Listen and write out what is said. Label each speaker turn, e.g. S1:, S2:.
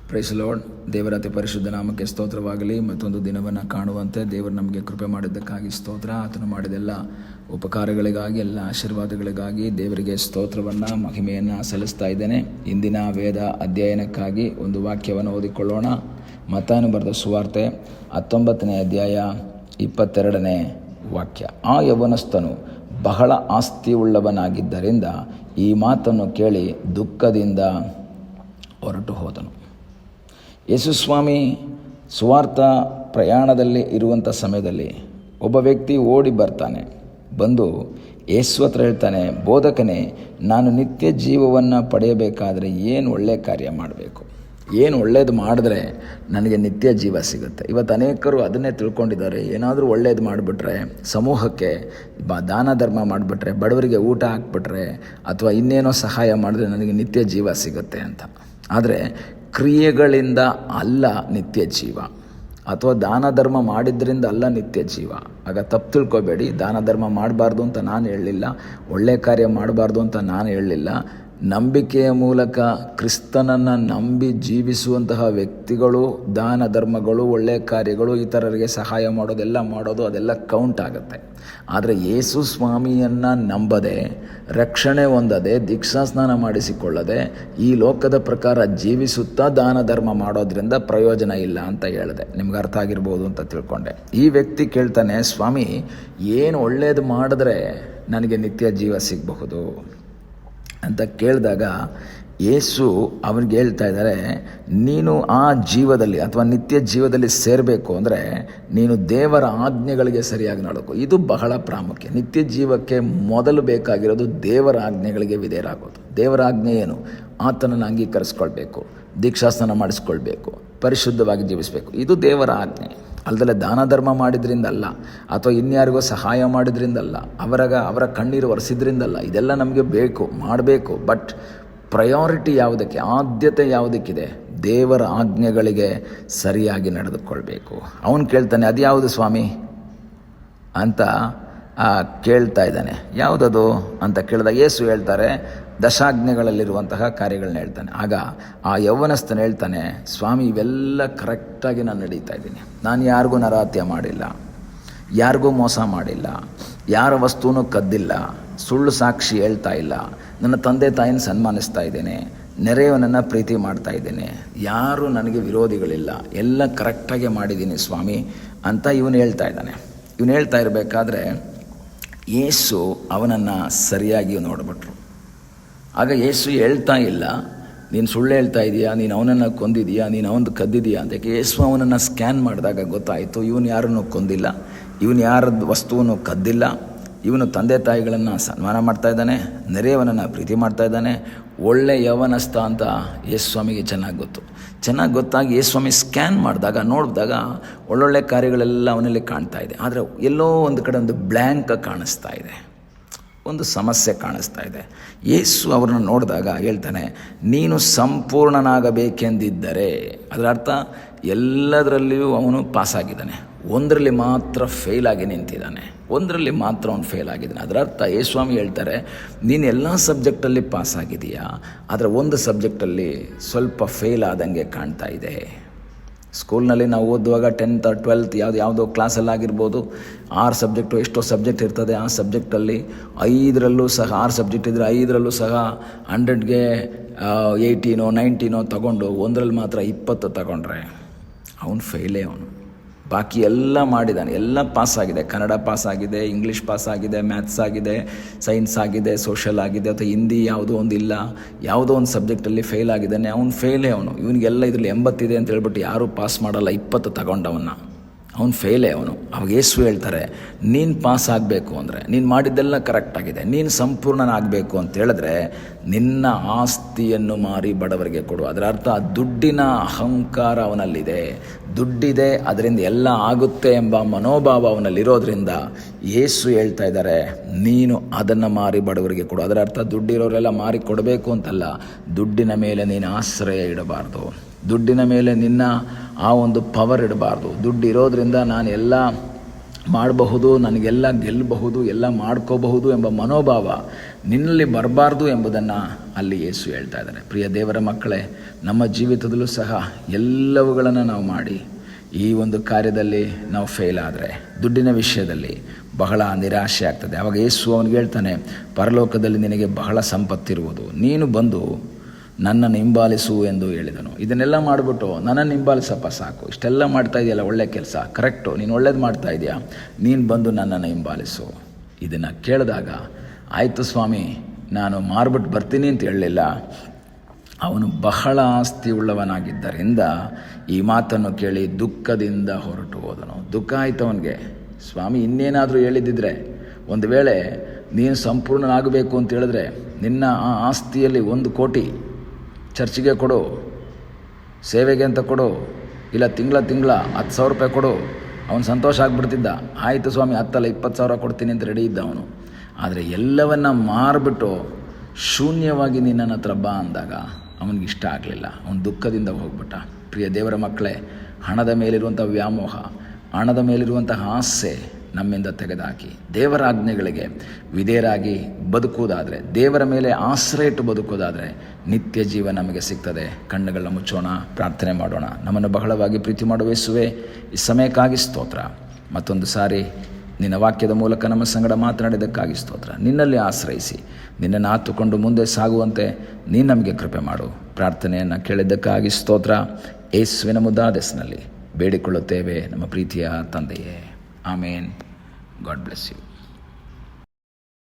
S1: Price lord. ದೇವರ ಅತಿ ಪರಿಶುದ್ಧ ನಾಮಕ್ಕೆ ಸ್ತೋತ್ರವಾಗಲಿ. ಮತ್ತೊಂದು ದಿನವನ್ನು ಕಾಣುವಂತೆ ದೇವರು ನಮಗೆ ಕೃಪೆ ಮಾಡಿದ್ದಕ್ಕಾಗಿ ಸ್ತೋತ್ರ. ಆತನು ಮಾಡಿದೆಲ್ಲ ಉಪಕಾರಗಳಿಗಾಗಿ, ಎಲ್ಲ ಆಶೀರ್ವಾದಗಳಿಗಾಗಿ ದೇವರಿಗೆ ಸ್ತೋತ್ರವನ್ನು, ಮಹಿಮೆಯನ್ನು ಸಲ್ಲಿಸ್ತಾ ಇದ್ದೇನೆ. ಇಂದಿನ ವೇದ ಅಧ್ಯಯನಕ್ಕಾಗಿ ಒಂದು ವಾಕ್ಯವನ್ನು ಓದಿಕೊಳ್ಳೋಣ. ಮತ್ತಾಯನು ಬರೆದ ಸುವಾರ್ತೆ 19ನೇ ಅಧ್ಯಾಯ 22ನೇ ವಾಕ್ಯ. ಆ ಯೌವನಸ್ಥನು ಬಹಳ ಆಸ್ತಿಯುಳ್ಳವನಾಗಿದ್ದರಿಂದ ಈ ಮಾತನ್ನು ಕೇಳಿ ದುಃಖದಿಂದ ಹೊರಟು ಹೋದನು. ಯೇಸುಸ್ವಾಮಿ ಸುವಾರ್ಥ ಪ್ರಯಾಣದಲ್ಲಿ ಇರುವಂಥ ಸಮಯದಲ್ಲಿ ಒಬ್ಬ ವ್ಯಕ್ತಿ ಓಡಿ ಬರ್ತಾನೆ. ಬಂದು ಯೇಸು ಹತ್ರ ಹೇಳ್ತಾನೆ, ಬೋಧಕನೇ, ನಾನು ನಿತ್ಯ ಜೀವವನ್ನು ಪಡೆಯಬೇಕಾದರೆ ಏನು ಒಳ್ಳೆಯ ಕಾರ್ಯ ಮಾಡಬೇಕು? ಏನು ಒಳ್ಳೇದು ಮಾಡಿದ್ರೆ ನನಗೆ ನಿತ್ಯ ಜೀವ ಸಿಗುತ್ತೆ? ಇವತ್ತು ಅನೇಕರು ಅದನ್ನೇ ತಿಳ್ಕೊಂಡಿದ್ದಾರೆ. ಏನಾದರೂ ಒಳ್ಳೇದು ಮಾಡಿಬಿಟ್ರೆ, ಸಮೂಹಕ್ಕೆ ದಾನ ಧರ್ಮ ಮಾಡಿಬಿಟ್ರೆ, ಬಡವರಿಗೆ ಊಟ ಹಾಕ್ಬಿಟ್ರೆ, ಅಥವಾ ಇನ್ನೇನೋ ಸಹಾಯ ಮಾಡಿದ್ರೆ ನನಗೆ ನಿತ್ಯ ಜೀವ ಸಿಗುತ್ತೆ ಅಂತ. ಆದರೆ ಕ್ರಿಯೆಗಳಿಂದ ಅಲ್ಲ ನಿತ್ಯ ಜೀವ, ಅಥವಾ ದಾನ ಧರ್ಮ ಮಾಡಿದ್ರಿಂದ ಅಲ್ಲ ನಿತ್ಯ ಜೀವ. ಆಗ ತಪ್ಪು ತಿಳ್ಕೊಬೇಡಿ. ದಾನ ಧರ್ಮ ಮಾಡಬಾರ್ದು ಅಂತ ನಾನು ಹೇಳಲಿಲ್ಲ, ಒಳ್ಳೆಯ ಕಾರ್ಯ ಮಾಡಬಾರ್ದು ಅಂತ ನಾನು ಹೇಳಲಿಲ್ಲ. ನಂಬಿಕೆಯ ಮೂಲಕ ಕ್ರಿಸ್ತನನ್ನು ನಂಬಿ ಜೀವಿಸುವಂತಹ ವ್ಯಕ್ತಿಗಳು ದಾನ ಧರ್ಮಗಳು, ಒಳ್ಳೆಯ ಕಾರ್ಯಗಳು, ಇತರರಿಗೆ ಸಹಾಯ ಮಾಡೋದು ಅದೆಲ್ಲ ಕೌಂಟ್ ಆಗುತ್ತೆ. ಆದರೆ ಯೇಸು ಸ್ವಾಮಿಯನ್ನು ನಂಬದೆ, ರಕ್ಷಣೆ ಹೊಂದದೆ, ದೀಕ್ಷಾಸ್ನಾನ ಮಾಡಿಸಿಕೊಳ್ಳದೆ, ಈ ಲೋಕದ ಪ್ರಕಾರ ಜೀವಿಸುತ್ತಾ ದಾನ ಧರ್ಮ ಮಾಡೋದ್ರಿಂದ ಪ್ರಯೋಜನ ಇಲ್ಲ ಅಂತ ಹೇಳಿದೆ. ನಿಮ್ಗೆ ಅರ್ಥ ಆಗಿರ್ಬೋದು ಅಂತ ತಿಳ್ಕೊಂಡೆ. ಈ ವ್ಯಕ್ತಿ ಕೇಳ್ತಾನೆ, ಸ್ವಾಮಿ, ಏನು ಒಳ್ಳೇದು ಮಾಡಿದ್ರೆ ನನಗೆ ನಿತ್ಯ ಜೀವ ಸಿಗಬಹುದು ಅಂತ ಕೇಳಿದಾಗ ಯೇಸು ಅವನಿಗೆ ಹೇಳ್ತಾ ಇದ್ದಾರೆ, ನೀನು ಆ ಜೀವದಲ್ಲಿ ಅಥವಾ ನಿತ್ಯ ಜೀವದಲ್ಲಿ ಸೇರಬೇಕು ಅಂದರೆ ನೀನು ದೇವರ ಆಜ್ಞೆಗಳಿಗೆ ಸರಿಯಾಗಿ ನಡಬೇಕು. ಇದು ಬಹಳ ಪ್ರಾಮುಖ್ಯ. ನಿತ್ಯ ಜೀವಕ್ಕೆ ಮೊದಲು ಬೇಕಾಗಿರೋದು ದೇವರ ಆಜ್ಞೆಗಳಿಗೆ ವಿಧೇಯರಾಗೋದು. ದೇವರ ಆಜ್ಞೆ ಏನು? ಆತನನ್ನು ಅಂಗೀಕರಿಸ್ಕೊಳ್ಬೇಕು, ದೀಕ್ಷಾಸ್ನಾನ ಮಾಡಿಸ್ಕೊಳ್ಬೇಕು, ಪರಿಶುದ್ಧವಾಗಿ ಜೀವಿಸಬೇಕು. ಇದು ದೇವರ ಆಜ್ಞೆ. ಅಲ್ಲದೆ ದಾನ ಧರ್ಮ ಮಾಡಿದ್ರಿಂದಲ್ಲ, ಅಥವಾ ಇನ್ಯಾರಿಗೋ ಸಹಾಯ ಮಾಡಿದ್ರಿಂದಲ್ಲ, ಅವರ ಕಣ್ಣೀರು ಒರೆಸಿದ್ರಿಂದಲ್ಲ. ಇದೆಲ್ಲ ನಮಗೆ ಮಾಡಬೇಕು. ಬಟ್ ಪ್ರಯಾರಿಟಿ ಯಾವುದಕ್ಕೆ, ಆದ್ಯತೆ ಯಾವುದಕ್ಕಿದೆ? ದೇವರ ಆಜ್ಞೆಗಳಿಗೆ ಸರಿಯಾಗಿ ನಡೆದುಕೊಳ್ಬೇಕು. ಅವನು ಕೇಳ್ತಾನೆ, ಅದು ಯಾವುದು ಸ್ವಾಮಿ ಅಂತ ಕೇಳ್ತಾ ಇದ್ದಾನೆ. ಯಾವುದದು ಅಂತ ಕೇಳಿದಾಗ ಯೇಸು ಹೇಳ್ತಾರೆ, ದಶಾಜ್ಞೆಗಳಲ್ಲಿರುವಂತಹ ಕಾರ್ಯಗಳನ್ನ ಹೇಳ್ತಾನೆ. ಆಗ ಆ ಯೌವನಸ್ಥನ ಹೇಳ್ತಾನೆ, ಸ್ವಾಮಿ, ಇವೆಲ್ಲ ಕರೆಕ್ಟಾಗಿ ನಾನು ನಡೀತಾ ಇದ್ದೀನಿ. ನಾನು ಯಾರಿಗೂ ನರಹತ್ಯ ಮಾಡಿಲ್ಲ, ಯಾರಿಗೂ ಮೋಸ ಮಾಡಿಲ್ಲ, ಯಾರ ವಸ್ತುನೂ ಕದ್ದಿಲ್ಲ, ಸುಳ್ಳು ಸಾಕ್ಷಿ ಹೇಳ್ತಾ ಇಲ್ಲ, ನನ್ನ ತಂದೆ ತಾಯಿನ ಸನ್ಮಾನಿಸ್ತಾ ಇದ್ದೇನೆ, ನೆರೆಯವನನ್ನು ಪ್ರೀತಿ ಮಾಡ್ತಾ ಇದ್ದೇನೆ, ಯಾರು ನನಗೆ ವಿರೋಧಿಗಳಿಲ್ಲ, ಎಲ್ಲ ಕರೆಕ್ಟಾಗಿ ಮಾಡಿದ್ದೀನಿ ಸ್ವಾಮಿ ಅಂತ ಇವನು ಹೇಳ್ತಾ ಇದ್ದಾನೆ. ಇವನು ಹೇಳ್ತಾ ಇರಬೇಕಾದ್ರೆ ಯೇಸು ಅವನನ್ನು ಸರಿಯಾಗಿ ನೋಡಿಬಿಟ್ರು. ಆಗ ಯೇಸು ಹೇಳ್ತಾ ಇಲ್ಲ, ನೀನು ಸುಳ್ಳು ಹೇಳ್ತಾ ಇದೆಯಾ, ನೀನು ಅವನನ್ನು ಕೊಂದಿದೆಯಾ, ನೀನು ಅವನು ಕದ್ದಿದೆಯಾ ಅಂತ. ಯೇಸು ಅವನನ್ನು ಸ್ಕ್ಯಾನ್ ಮಾಡಿದಾಗ ಗೊತ್ತಾಯಿತು, ಇವನು ಯಾರನ್ನು ಕೊಂದಿಲ್ಲ, ಇವನು ಯಾರ ವಸ್ತುವನ್ನು ಕದ್ದಿಲ್ಲ, ಇವನು ತಂದೆ ತಾಯಿಗಳನ್ನು ಸನ್ಮಾನ ಮಾಡ್ತಾ ಇದ್ದಾನೆ, ನೆರೆಯವನನ್ನು ಪ್ರೀತಿ ಮಾಡ್ತಾ ಇದ್ದಾನೆ, ಒಳ್ಳೆ ಯೌವನಸ್ಥ ಅಂತ ಯೇಸು ಸ್ವಾಮಿಗೆ ಚೆನ್ನಾಗಿ ಗೊತ್ತಾಗಿ ಯೇಸು ಸ್ವಾಮಿ ಸ್ಕ್ಯಾನ್ ಮಾಡಿದಾಗ ನೋಡಿದಾಗ ಒಳ್ಳೊಳ್ಳೆ ಕಾರ್ಯಗಳೆಲ್ಲ ಅವನಲ್ಲಿ ಕಾಣ್ತಾ ಇದೆ. ಆದರೆ ಎಲ್ಲೋ ಒಂದು ಕಡೆ ಒಂದು ಬ್ಲ್ಯಾಂಕ್ ಕಾಣಿಸ್ತಾ ಇದೆ, ಒಂದು ಸಮಸ್ಯೆ ಕಾಣಿಸ್ತಾ ಇದೆ. ಯೇಸು ಅವ್ರನ್ನ ನೋಡಿದಾಗ ಹೇಳ್ತಾನೆ, ನೀನು ಸಂಪೂರ್ಣನಾಗಬೇಕೆಂದಿದ್ದರೆ, ಅದರ ಅರ್ಥ ಎಲ್ಲದರಲ್ಲಿಯೂ ಅವನು ಪಾಸಾಗಿದ್ದಾನೆ, ಒಂದರಲ್ಲಿ ಮಾತ್ರ ಫೇಲ್ ಆಗಿ ನಿಂತಿದ್ದಾನೆ, ಒಂದರಲ್ಲಿ ಮಾತ್ರ ಅವನು ಫೇಲ್ ಆಗಿದ್ದಾನೆ. ಅದರ ಅರ್ಥ ಯೇಸುಸ್ವಾಮಿ ಹೇಳ್ತಾರೆ, ನೀನು ಎಲ್ಲ ಸಬ್ಜೆಕ್ಟಲ್ಲಿ ಪಾಸ್ ಆಗಿದೆಯಾ, ಆದರೆ ಒಂದು ಸಬ್ಜೆಕ್ಟಲ್ಲಿ ಸ್ವಲ್ಪ ಫೇಲ್ ಆದಂಗೆ ಕಾಣ್ತಾ ಇದೆ. ಸ್ಕೂಲ್ನಲ್ಲಿ ನಾವು ಓದುವಾಗ 10th or 12th ಯಾವುದೋ ಕ್ಲಾಸಲ್ಲಾಗಿರ್ಬೋದು, 6 ಸಬ್ಜೆಕ್ಟು ಎಷ್ಟೋ ಸಬ್ಜೆಕ್ಟ್ ಇರ್ತದೆ. ಆ ಸಬ್ಜೆಕ್ಟಲ್ಲಿ 5ರಲ್ಲೂ ಸಹ 6 ಸಬ್ಜೆಕ್ಟ್ ಇದ್ದರೆ 5ರಲ್ಲೂ ಸಹ 100ಗೆ 80 90 ತಗೊಂಡು ಒಂದರಲ್ಲಿ ಮಾತ್ರ 20 ತಗೊಂಡ್ರೆ ಅವನು ಫೇಲೇ. ಬಾಕಿ ಎಲ್ಲ ಮಾಡಿದ್ದಾನೆ, ಎಲ್ಲ ಪಾಸಾಗಿದೆ. ಕನ್ನಡ ಪಾಸಾಗಿದೆ, ಇಂಗ್ಲೀಷ್ ಪಾಸಾಗಿದೆ, ಮ್ಯಾಥ್ಸ್ ಆಗಿದೆ, ಸೈನ್ಸ್ ಆಗಿದೆ, ಸೋಷಲ್ ಆಗಿದೆ, ಅಥವಾ ಹಿಂದಿ ಯಾವುದೋ ಒಂದು ಇಲ್ಲ, ಯಾವುದೋ ಒಂದು ಸಬ್ಜೆಕ್ಟಲ್ಲಿ ಫೇಲ್ ಆಗಿದ್ದಾನೆ. ಅವನು ಫೇಲೇ. ಇವನಿಗೆಲ್ಲ ಇದರಲ್ಲಿ 80 ಇದೆ ಅಂತ ಹೇಳ್ಬಿಟ್ಟು ಯಾರೂ ಪಾಸ್ ಮಾಡಲ್ಲ. 20 ತಗೊಂಡವನ್ನ ಅವನು ಫೇಲೇ. ಅವಾಗ ಯೇಸು ಹೇಳ್ತಾರೆ, ನೀನು ಪಾಸ್ ಆಗಬೇಕು ಅಂದರೆ, ನೀನು ಮಾಡಿದ್ದೆಲ್ಲ ಕರೆಕ್ಟಾಗಿದೆ, ನೀನು ಸಂಪೂರ್ಣನಾಗಬೇಕು ಅಂತ ಹೇಳಿದ್ರೆ ನಿನ್ನ ಆಸ್ತಿಯನ್ನು ಮಾರಿ ಬಡವರಿಗೆ ಕೊಡು. ಅದರ ಅರ್ಥ ದುಡ್ಡಿನ ಅಹಂಕಾರ ಅವನಲ್ಲಿದೆ, ದುಡ್ಡಿದೆ, ಅದರಿಂದ ಎಲ್ಲ ಆಗುತ್ತೆ ಎಂಬ ಮನೋಭಾವ ಅವನಲ್ಲಿರೋದ್ರಿಂದ ಯೇಸು ಹೇಳ್ತಾ ಇದ್ದಾರೆ, ನೀನು ಅದನ್ನು ಮಾರಿ ಬಡವರಿಗೆ ಕೊಡು. ಅದರ ಅರ್ಥ ದುಡ್ಡಿರೋರೆಲ್ಲ ಮಾರಿ ಕೊಡಬೇಕು ಅಂತಲ್ಲ, ದುಡ್ಡಿನ ಮೇಲೆ ನೀನು ಆಶ್ರಯ ಇಡಬಾರ್ದು, ದುಡ್ಡಿನ ಮೇಲೆ ನಿನ್ನ ಆ ಒಂದು ಪವರ್ ಇಡಬಾರ್ದು. ದುಡ್ಡು ಇರೋದ್ರಿಂದ ನಾನು ಎಲ್ಲ ಮಾಡಬಹುದು, ನನಗೆಲ್ಲ ಗೆಲ್ಲಬಹುದು, ಎಲ್ಲ ಮಾಡ್ಕೋಬಹುದು ಎಂಬ ಮನೋಭಾವ ನಿನ್ನಲ್ಲಿ ಬರಬಾರ್ದು ಎಂಬುದನ್ನು ಅಲ್ಲಿ ಯೇಸು ಹೇಳ್ತಾ ಇದ್ದಾರೆ. ಪ್ರಿಯ ದೇವರ ಮಕ್ಕಳೇ, ನಮ್ಮ ಜೀವಿತದಲ್ಲೂ ಸಹ ಎಲ್ಲವುಗಳನ್ನು ನಾವು ಮಾಡಿ ಈ ಒಂದು ಕಾರ್ಯದಲ್ಲಿ ನಾವು ಫೇಲ್ ಆದರೆ, ದುಡ್ಡಿನ ವಿಷಯದಲ್ಲಿ ಬಹಳ ನಿರಾಶೆ ಆಗ್ತದೆ. ಆವಾಗ ಯೇಸು ಅವನಿಗೆ ಹೇಳ್ತಾನೆ, ಪರಲೋಕದಲ್ಲಿ ನಿನಗೆ ಬಹಳ ಸಂಪತ್ತಿರುವುದು, ನೀನು ಬಂದು ನನ್ನನ್ನು ಹಿಂಬಾಲಿಸು ಎಂದು ಹೇಳಿದನು. ಇದನ್ನೆಲ್ಲ ಮಾಡಿಬಿಟ್ಟು ನನ್ನನ್ನು ಹಿಂಬಾಲಿಸಪ್ಪ ಸಾಕು, ಇಷ್ಟೆಲ್ಲ ಮಾಡ್ತಾ ಇದೆಯಲ್ಲ, ಒಳ್ಳೆ ಕೆಲಸ, ಕರೆಕ್ಟು, ನೀನು ಒಳ್ಳೇದು ಮಾಡ್ತಾ ಇದೆಯಾ, ನೀನು ಬಂದು ನನ್ನನ್ನು ಹಿಂಬಾಲಿಸು. ಇದನ್ನು ಕೇಳಿದಾಗ, ಆಯಿತು ಸ್ವಾಮಿ, ನಾನು ಮಾರ್ಬಿಟ್ಟು ಬರ್ತೀನಿ ಅಂತ ಹೇಳಲಿಲ್ಲ. ಅವನು ಬಹಳ ಆಸ್ತಿ ಉಳ್ಳವನಾಗಿದ್ದರಿಂದ ಈ ಮಾತನ್ನು ಕೇಳಿ ದುಃಖದಿಂದ ಹೊರಟು ಹೋದನು. ದುಃಖ ಆಯಿತು ಅವನಿಗೆ. ಸ್ವಾಮಿ ಇನ್ನೇನಾದರೂ ಹೇಳಿದ್ದಿದ್ರೆ, ಒಂದು ವೇಳೆ ನೀನು ಸಂಪೂರ್ಣನಾಗಬೇಕು ಅಂತ ಹೇಳಿದ್ರೆ ನಿನ್ನ ಆ ಆಸ್ತಿಯಲ್ಲಿ 1 ಕೋಟಿ ಚರ್ಚಿಗೆ ಕೊಡು, ಸೇವೆಗೆ ಅಂತ ಕೊಡು, ಇಲ್ಲ ತಿಂಗಳ 10,000 ರೂಪಾಯಿ ಕೊಡು, ಅವನು ಸಂತೋಷ ಆಗಿಬಿಡ್ತಿದ್ದ. ಆಯಿತು ಸ್ವಾಮಿ, 10 ಅಲ್ಲ 20,000 ಕೊಡ್ತೀನಿ ಅಂತ ರೆಡಿ ಇದ್ದ ಅವನು. ಆದರೆ ಎಲ್ಲವನ್ನ ಮಾರಿಬಿಟ್ಟು ಶೂನ್ಯವಾಗಿ ನಿನ್ನ ಹತ್ರ ಬಾ ಅಂದಾಗ ಅವನಿಗೆ ಇಷ್ಟ ಆಗಲಿಲ್ಲ. ಅವನು ದುಃಖದಿಂದ ಹೋಗ್ಬಿಟ್ಟ. ಪ್ರಿಯ ದೇವರ ಮಕ್ಕಳೇ, ಹಣದ ಮೇಲಿರುವಂಥ ವ್ಯಾಮೋಹ, ಹಣದ ಮೇಲಿರುವಂತಹ ಆಸೆ ನಮ್ಮಿಂದ ತೆಗೆದುಹಾಕಿ ದೇವರ ಆಜ್ಞೆಗಳಿಗೆ ವಿಧೇಯರಾಗಿ ಬದುಕುವುದಾದರೆ, ದೇವರ ಮೇಲೆ ಆಶ್ರಯ ಇಟ್ಟು ಬದುಕುವುದಾದರೆ ನಿತ್ಯ ಜೀವ ನಮಗೆ ಸಿಗ್ತದೆ. ಕಣ್ಣುಗಳನ್ನ ಮುಚ್ಚೋಣ, ಪ್ರಾರ್ಥನೆ ಮಾಡೋಣ. ನಮ್ಮನ್ನು ಬಹಳವಾಗಿ ಪ್ರೀತಿ ಮಾಡುವ ಯೇಸುವೇ, ಈ ಸಮಯಕ್ಕಾಗಿ ಸ್ತೋತ್ರ. ಮತ್ತೊಂದು ಸಾರಿ ನಿನ್ನ ವಾಕ್ಯದ ಮೂಲಕ ನಮ್ಮ ಸಂಗಡ ಮಾತನಾಡಿದ್ದಕ್ಕಾಗಿ ಸ್ತೋತ್ರ. ನಿನ್ನಲ್ಲಿ ಆಶ್ರಯಿಸಿ ನಿನ್ನನ್ನು ಆತುಕೊಂಡು ಮುಂದೆ ಸಾಗುವಂತೆ ನೀನು ನಮಗೆ ಕೃಪೆ ಮಾಡು. ಪ್ರಾರ್ಥನೆಯನ್ನು ಕೇಳಿದ್ದಕ್ಕಾಗಿ ಸ್ತೋತ್ರ. ಯೇಸುವಿನ ಮುದ್ದಾದ ಹೆಸರಿನಲ್ಲಿ ಬೇಡಿಕೊಳ್ಳುತ್ತೇವೆ ನಮ್ಮ ಪ್ರೀತಿಯ ತಂದೆಯೇ. ಆಮೇನ್. God bless you.